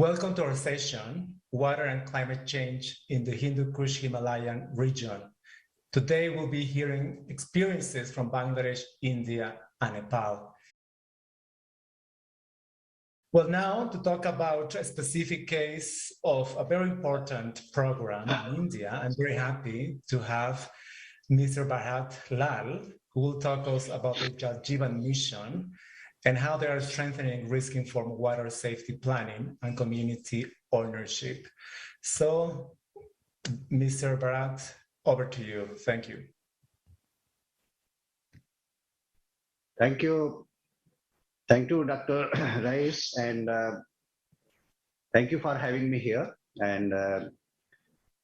Welcome to our session, Water and Climate Change in the Hindu Kush Himalayan region. Today we'll be hearing experiences from Bangladesh, India, and Nepal. Well, now to talk about a specific case of a very important program in India, I'm very happy to have Mr. Bharat Lal, who will talk us about the Jal Jeevan Mission and how they are strengthening risk-informed water safety planning and community ownership. So, Mr. Bharat, over to you. Thank you. Thank you. Thank you, Dr. Rice, and thank you for having me here. And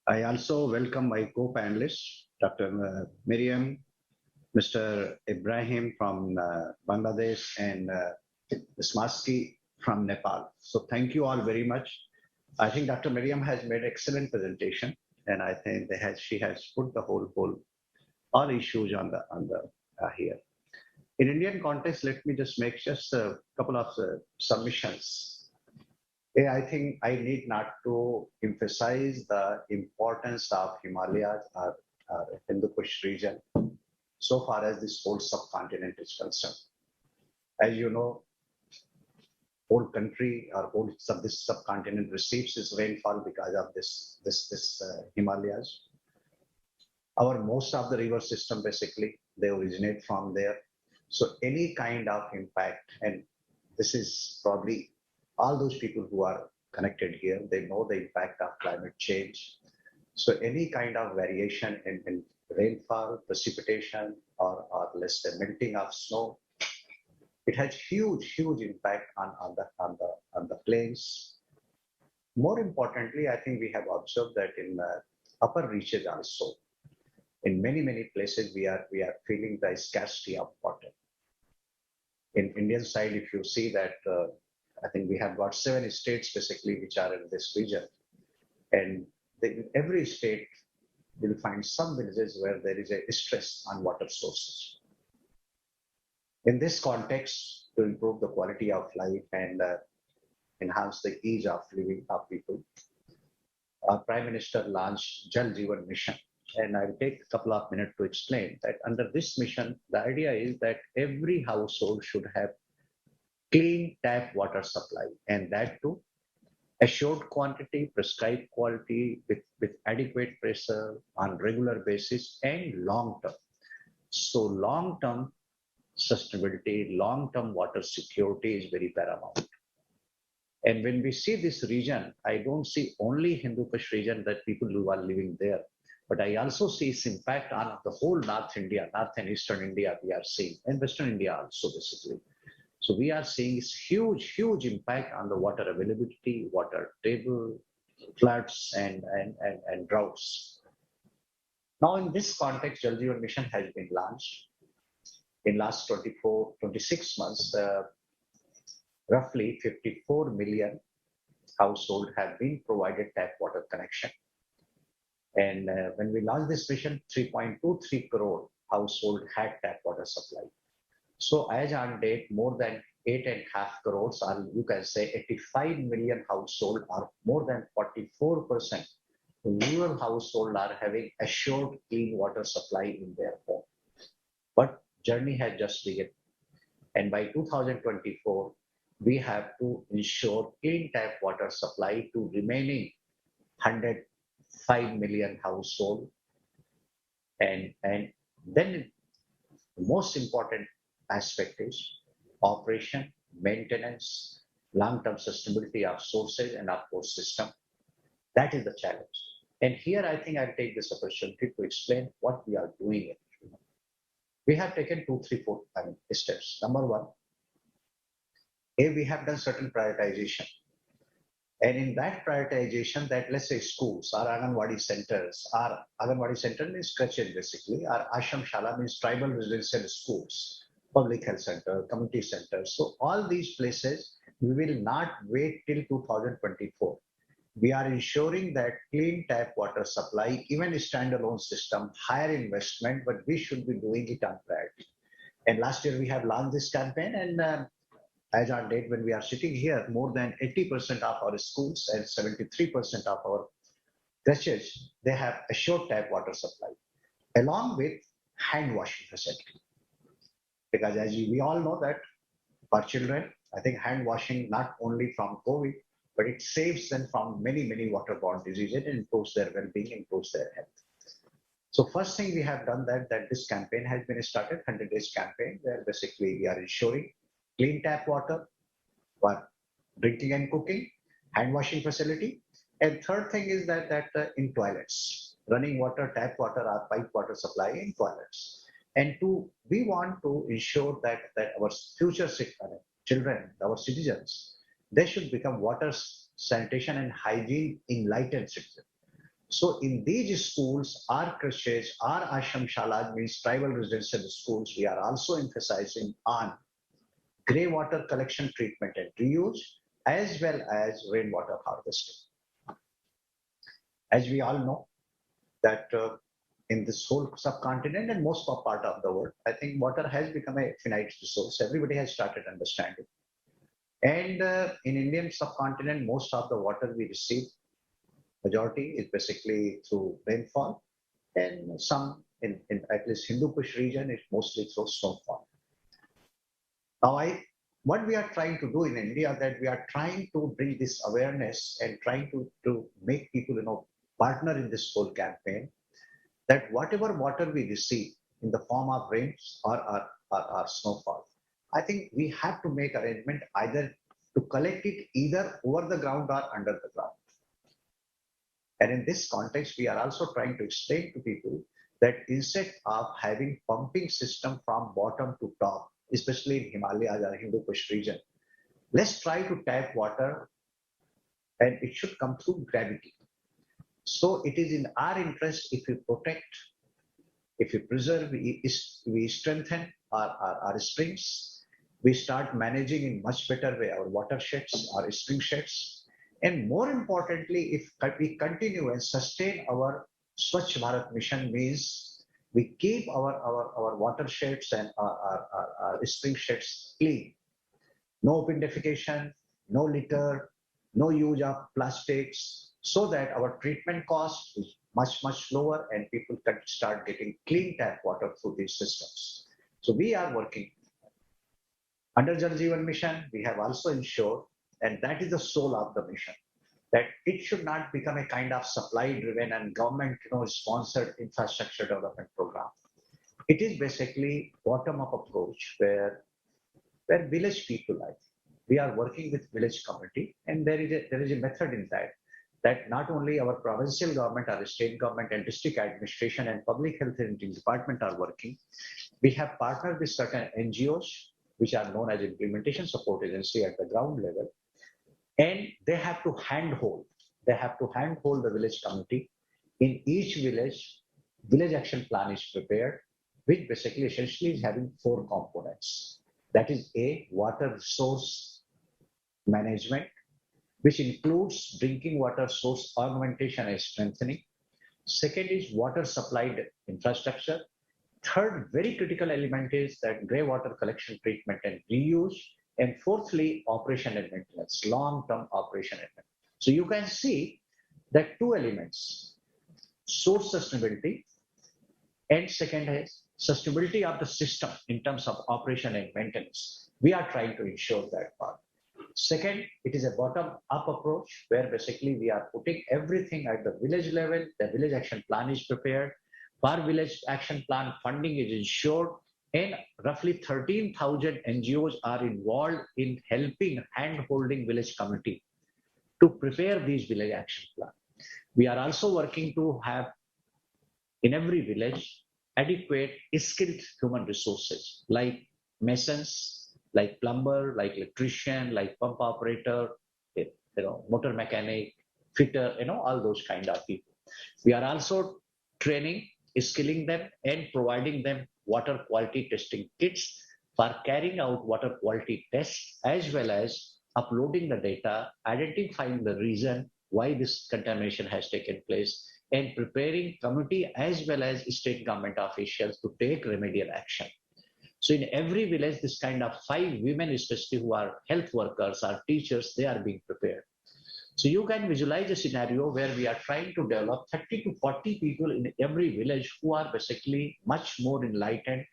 I also welcome my co-panelists, Dr. Miriam, Mr. Ibrahim from Bangladesh, and Ms. Maski from Nepal. So thank you all very much. I think Dr. Miriam has made excellent presentation, and I think she has put the all issues on the here. In Indian context, let me just make just a couple of submissions. I think I need not to emphasize the importance of Himalayas or Hindu Kush region so far as this whole subcontinent is concerned. As you know, whole country or this subcontinent receives its rainfall because of this Himalayas. Most of the river system basically they originate from there. So any kind of impact, and this is probably all those people who are connected here, they know the impact of climate change. So any kind of variation in rainfall, precipitation, or let's say melting of snow, it has huge impact on the plains. More importantly, I think we have observed that in the upper reaches also, in many places we are feeling the scarcity of water. In Indian side, if you see that, I think we have got 7 states basically which are in this region, and in every state you will find some villages where there is a stress on water sources. In this context, to improve the quality of life and enhance the ease of living of people, our Prime Minister launched Jal Jeevan Mission. And I'll take a couple of minutes to explain that under this mission, the idea is that every household should have clean tap water supply, and that too assured quantity, prescribed quality with adequate pressure on regular basis and long term. So long term sustainability, long term water security is very paramount. And when we see this region, I don't see only Hindu Kush region that people who are living there, but I also see its impact on the whole North India, North and Eastern India we are seeing, and Western India also basically. So we are seeing this huge impact on the water availability, water table, floods, and droughts. Now in this context, Jal Jeevan Mission has been launched. In last 26 months, roughly 54 million households have been provided tap water connection. And when we launched this mission, 3.23 crore households had tap water supply. So as on date, more than 8.5 crores, or you can say 85 million households, are more than 44% rural households are having assured clean water supply in their home. But journey has just begun. And by 2024, we have to ensure clean tap water supply to remaining 105 million households. And then the most important aspect is operation, maintenance, long-term sustainability of sources and of course system. That is the challenge. And here I think I'll take this opportunity to explain what we are doing. We have taken 2, 3, 4 steps. Number one, we have done certain prioritization. And in that prioritization, that let's say schools or Anganwadi centers, our Anganwadi center means crèches basically, our Ashram Shala means tribal residential schools, public health center, community centers. So all these places, we will not wait till 2024. We are ensuring that clean tap water supply, even a standalone system, higher investment, but we should be doing it on priority. And last year we have launched this campaign, and as on date when we are sitting here, more than 80% of our schools and 73% of our creches, they have assured tap water supply, along with hand washing facility. Because as we all know that for children, I think hand washing not only from COVID, but it saves them from many waterborne diseases and improves their well-being, improves their health. So first thing we have done that this campaign has been started, 100 days campaign, where basically we are ensuring clean tap water for drinking and cooking, hand washing facility. And third thing is that in toilets, running water, tap water or pipe water supply in toilets. And we want to ensure that our future children, our citizens, they should become water, sanitation and hygiene enlightened citizens. So in these schools, our creches, our ashram shalas, means tribal residential schools, we are also emphasizing on grey water collection, treatment and reuse, as well as rainwater harvesting. As we all know that in this whole subcontinent and most of part of the world, I think water has become a finite resource. Everybody has started understanding. And in Indian subcontinent, most of the water we receive, majority is basically through rainfall, and some in at least Hindu Kush region is mostly through snowfall. Now, what we are trying to do in India, that we are trying to bring this awareness and trying to make people, partner in this whole campaign, that whatever water we receive in the form of rains or snowfall, I think we have to make arrangement either to collect it either over the ground or under the ground. And in this context, we are also trying to explain to people that instead of having pumping system from bottom to top, especially in Himalayas or Hindu Kush region, let's try to tap water and it should come through gravity. So it is in our interest if we protect, if we preserve, we strengthen our springs, we start managing in much better way our watersheds, our spring sheds, and more importantly, if we continue and sustain our Swachh Bharat mission, means we keep our watersheds and our spring sheds clean. No open defecation, no litter, no use of plastics, so that our treatment cost is much lower and people can start getting clean tap water through these systems. So we are working. Under Jal Jeevan Mission, we have also ensured, and that is the soul of the mission, that it should not become a kind of supply-driven and government-sponsored infrastructure development program. It is basically bottom-up approach where village people are. We are working with village community, and there is a method in that not only our provincial government or the state government and district administration and public health and department are working. We have partnered with certain NGOs, which are known as implementation support agency at the ground level, and they have to handhold the village community. In each village action plan is prepared, which basically essentially is having 4 components. That is A, water resource management, which includes drinking water source augmentation and strengthening. Second is water supply infrastructure. Third, very critical element is that grey water collection, treatment and reuse. And fourthly, operation and maintenance, long-term operation and maintenance. So you can see that 2 elements, source sustainability, and second is sustainability of the system in terms of operation and maintenance. We are trying to ensure that part. Second, it is a bottom-up approach where basically we are putting everything at the village level. The village action plan is prepared. Per village action plan, funding is ensured, and roughly 13,000 NGOs are involved in helping hand-holding village community to prepare these village action plan. We are also working to have in every village adequate skilled human resources like masons, like plumber, like electrician, like pump operator, motor mechanic, fitter, all those kind of people. We are also training, skilling them and providing them water quality testing kits for carrying out water quality tests, as well as uploading the data, identifying the reason why this contamination has taken place, and preparing community as well as state government officials to take remedial action. So in every village, this kind of 5 women, especially who are health workers, are teachers, they are being prepared. So you can visualize a scenario where we are trying to develop 30 to 40 people in every village who are basically much more enlightened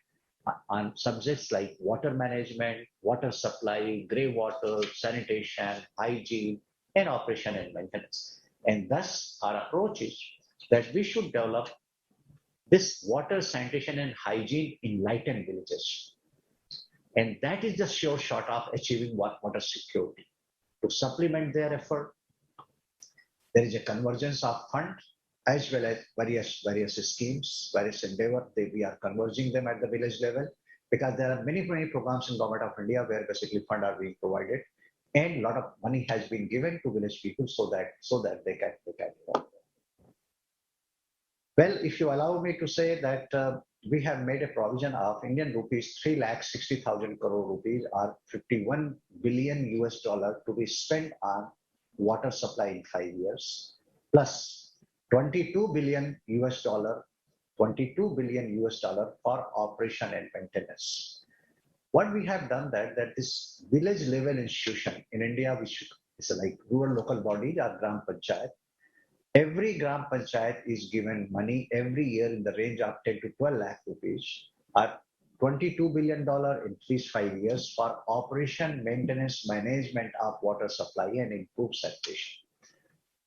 on subjects like water management, water supply, grey water, sanitation, hygiene, and operation and maintenance. And thus our approach is that we should develop this water, sanitation, and hygiene enlightened villages. And that is the sure shot of achieving water security. To supplement their effort, there is a convergence of funds as well as various schemes, various endeavor. We are converging them at the village level because there are many programs in Government of India where basically funds are being provided, and a lot of money has been given to village people so that they can. Well, if you allow me to say that we have made a provision of Indian rupees 3,60,000 crore rupees or 51 billion US dollar to be spent on water supply in 5 years, plus 22 billion US dollar, 22 billion US dollar for operation and maintenance. What we have done that this village level institution in India, which is like rural local bodies or Gram Panchayat, every Gram Panchayat is given money every year in the range of 10 to 12 lakh rupees or $22 billion in 3-5 years for operation, maintenance, management of water supply and improved sanitation.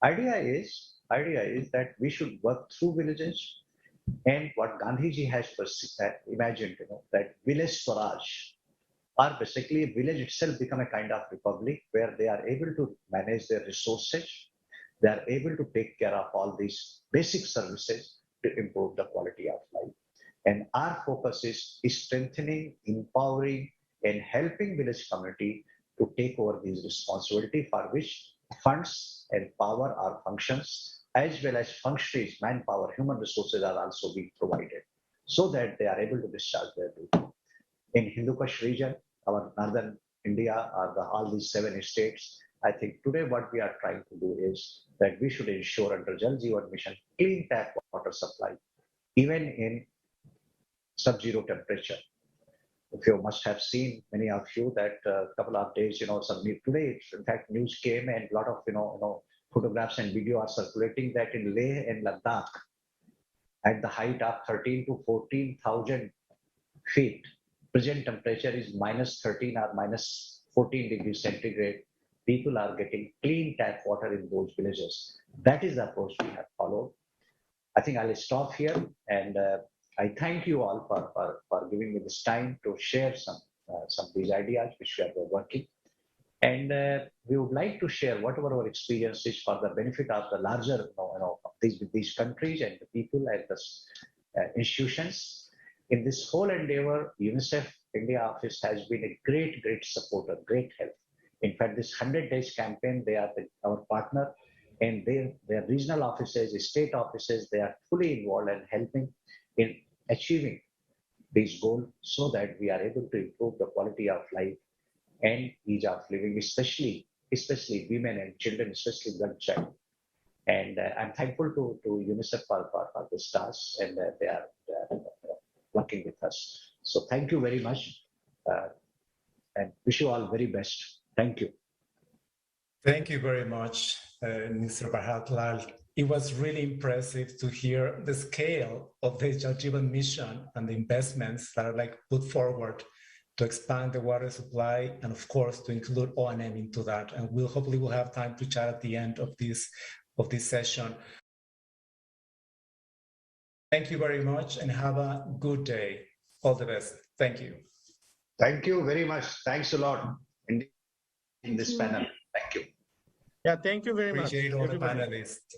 Idea is that we should work through villages, and what Gandhiji has imagined, that village Swaraj, or basically village itself become a kind of republic where they are able to manage their resources, they are able to take care of all these basic services to improve the quality of life. And our focus is strengthening, empowering, and helping village community to take over these responsibility for which funds and power are functions, as well as functionaries, manpower, human resources are also being provided so that they are able to discharge their duty. In Hindu Kush region, our northern India, all these 7 states, I think today what we are trying to do is that we should ensure under Jal Jeevan Mission clean tap water supply, even in sub-zero temperature. If you must have seen, many of you, that a couple of days, today, in fact, news came and a lot of, photographs and video are circulating that in Leh and Ladakh, at the height of 13 to 14,000 feet, present temperature is minus 13 or minus 14 degrees centigrade. People are getting clean tap water in those villages. That is the approach we have followed. I think I'll stop here, and I thank you all for giving me this time to share some of these ideas which we are working. And we would like to share whatever our experience is for the benefit of the larger, these countries and the people and the institutions. In this whole endeavor, UNICEF India office has been a great supporter, great help. In fact, this 100 days campaign, they are our partner, and their regional offices, state offices, they are fully involved and helping in achieving this goal so that we are able to improve the quality of life and ease of living, especially women and children, especially girl child. And I'm thankful to UNICEF for this task, and they are working with us. So thank you very much, and wish you all very best. Thank you. Thank you very much, Mr. Bharat Lal. It was really impressive to hear the scale of the Jal Jeevan Mission and the investments that are put forward to expand the water supply, and of course to include O&M into that. And hopefully we'll have time to chat at the end of this session. Thank you very much and have a good day. All the best. Thank you. Thank you very much. Thanks a lot in this panel. Thank you. Yeah, thank you very much. Appreciate all the panelists.